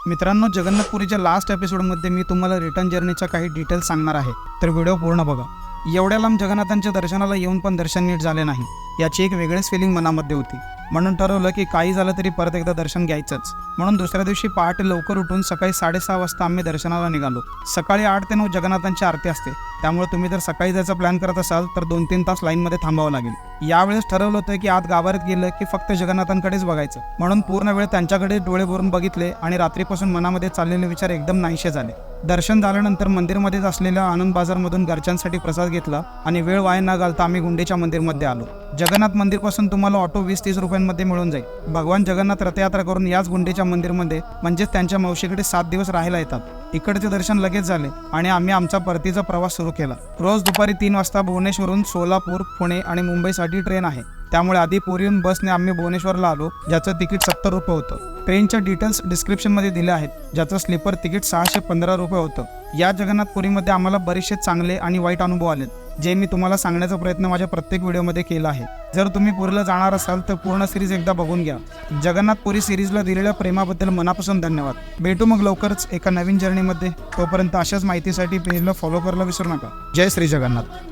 मित्रांनो, जगन्नाथपुरीच्या लास्ट एपिसोडमध्ये मी तुम्हाला रिटर्न जर्नीच्या काही डिटेल्स सांगणार आहे, तर व्हिडिओ पूर्ण बघा. एवढ्या लांब जगन्नाथांच्या दर्शनाला येऊन पण दर्शन नीट झाले नाही याची एक वेगळीच फिलिंग मनामध्ये होती. म्हणून ठरवलं की काही झालं तरी परत एकदा दर्शन घ्यायचंच. म्हणून दुसऱ्या दिवशी पहाटे लवकर उठून सकाळी 6:30 वाजता आम्ही दर्शनाला निघालो. सकाळी 8 ते 9 जगन्नाथांची आरती असते, त्यामुळे तुम्ही जर सकाळी जायचा प्लॅन करत असाल तर 2-3 तास लाईनमध्ये थांबावं लागेल. यावेळेस ठरवलं होतं की आत गाभाऱ्यात गेलं की फक्त जगन्नाथांकडेच बघायचं, म्हणून पूर्ण वेळ त्यांच्याकडे डोळे भरून बघितले आणि रात्रीपासून मनामध्ये चाललेले विचार एकदम नाहीसे झाले. दर्शन झाल्यानंतर मंदिरमध्येच असलेल्या आनंद बाजारमधून घरच्यांसाठी प्रसाद घेतला आणि वेळ वाया न घालता आम्ही गुंडेच्या मंदिरमध्ये आलो. जगन्नाथ मंदिरपासून तुम्हाला ऑटो 20-30 रुपयांमध्ये मिळून जाईल. भगवान जगन्नाथ रथयात्रा करून याच गुंडेच्या मंदिरमध्ये म्हणजेच त्यांच्या मावशीकडे 7 दिवस राहायला येतात. इकडचे दर्शन लगेच झाले आणि आम्ही आमचा परतीचा प्रवास सुरू केला. रोज दुपारी 3 वाजता भुवनेश्वरून सोलापूर, पुणे आणि मुंबईसाठी ट्रेन आहे, त्यामुळे आधी पुरीहून बसने आम्ही भुवनेश्वरला आलो, ज्याचं तिकीट 70 रुपये होतं. ट्रेनच्या डिटेल्स डिस्क्रिप्शनमध्ये दिले आहेत, ज्याचं स्लीपर तिकीट 615 रुपये होतं. या जगन्नाथपुरीमध्ये आम्हाला बरेचसे चांगले आणि वाईट अनुभव आलेत, जे मी तुम्हाला सांगण्याचा प्रयत्न माझ्या प्रत्येक व्हिडिओमध्ये केला आहे. जर तुम्ही पुरीला जाणार असाल तर पूर्ण सिरीज एकदा बघून घ्या. जगन्नाथपुरी सिरीजला दिलेल्या प्रेमाबद्दल मनापासून धन्यवाद. भेटू मग लवकरच एका नवीन जर्नीमध्ये. तोपर्यंत अशाच माहितीसाठी पेजला फॉलो करायला विसरू नका. जय श्री जगन्नाथ.